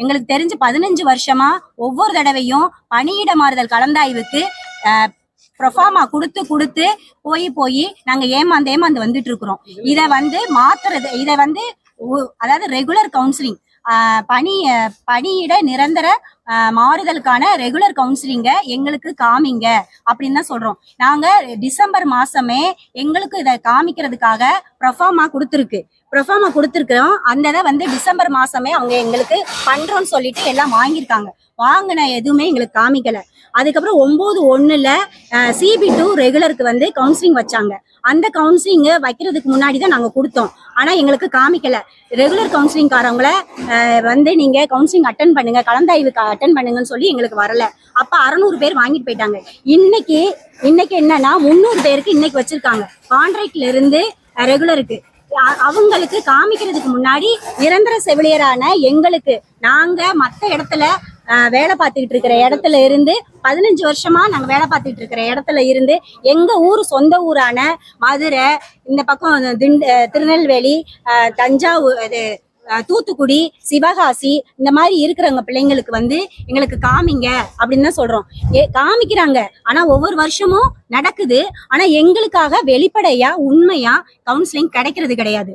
எங்களுக்கு தெரிஞ்சு 15 வருஷமா ஒவ்வொரு தடவையும் பணியிட மாறுதல் கலந்தாய்வுக்கு ப்ரொஃபார்மா கொடுத்து போய் நாங்க ஏமாந்து வந்துட்டு இருக்கிறோம். இதை வந்து மாத்துறது, இதை வந்து அதாவது ரெகுலர் கவுன்சிலிங், பணியிட நிரந்தர மாறுதலுக்கான ரெகுலர் கவுன்சிலிங்க எங்களுக்கு காமிங்க அப்படின்னு தான் சொல்றோம். நாங்க டிசம்பர் மாசமே எங்களுக்கு இதை காமிக்கிறதுக்காக ப்ரொஃபார்மா கொடுத்துருக்கிறோம். அந்த இதை வந்து டிசம்பர் மாசமே அவங்க எங்களுக்கு பண்றோம்னு சொல்லிட்டு எல்லாம் வாங்கியிருக்காங்க. வாங்கின எதுவுமே எங்களுக்கு காமிக்கல. அதுக்கப்புறம் 9/1 CB2 ரெகுலருக்கு வந்து கவுன்சிலிங் வச்சாங்க. அந்த கவுன்சிலிங் வைக்கிறதுக்கு முன்னாடி தான் நாங்க கொடுத்தோம். ஆனா எங்களுக்கு காமிக்கல. ரெகுலர் கவுன்சிலிங்காரவங்கள வந்து நீங்க கவுன்சிலிங் அட்டன் பண்ணுங்க, கலந்தாய்வுக்கு அட்டன் பண்ணுங்கன்னு சொல்லி எங்களுக்கு வரல. அப்ப 600 பேர் வாங்கிட்டு போயிட்டாங்க. இன்னைக்கு என்னன்னா 300 பேருக்கு இன்னைக்கு வச்சிருக்காங்க. கான்ட்ராக்ட்ல இருந்து ரெகுலருக்கு அவங்களுக்கு காமிக்கிறதுக்கு முன்னாடி நிரந்தர செவிலியரான எங்களுக்கு, நாங்க மற்ற இடத்துல வேலை பார்த்துக்கிட்டு இருக்கிற இடத்துல இருந்து 15 வருஷமா நாங்க வேலை பார்த்துட்டு இருக்கிற இடத்துல இருந்து எங்க சொந்த ஊரான மதுரை, இந்த பக்கம் திருநெல்வேலி, தஞ்சாவூர், தூத்துக்குடி, சிவகாசி, இந்த மாதிரி இருக்கிறவங்க பிள்ளைங்களுக்கு வந்து எங்களுக்கு காமிங்க அப்படின்னு தான் சொல்றோம். காமிக்கிறாங்க. ஆனா ஒவ்வொரு வருஷமும் நடக்குது. ஆனா எங்களுக்காக வெளிப்படையா உண்மையா கவுன்சிலிங் கிடைக்கிறது கிடையாது.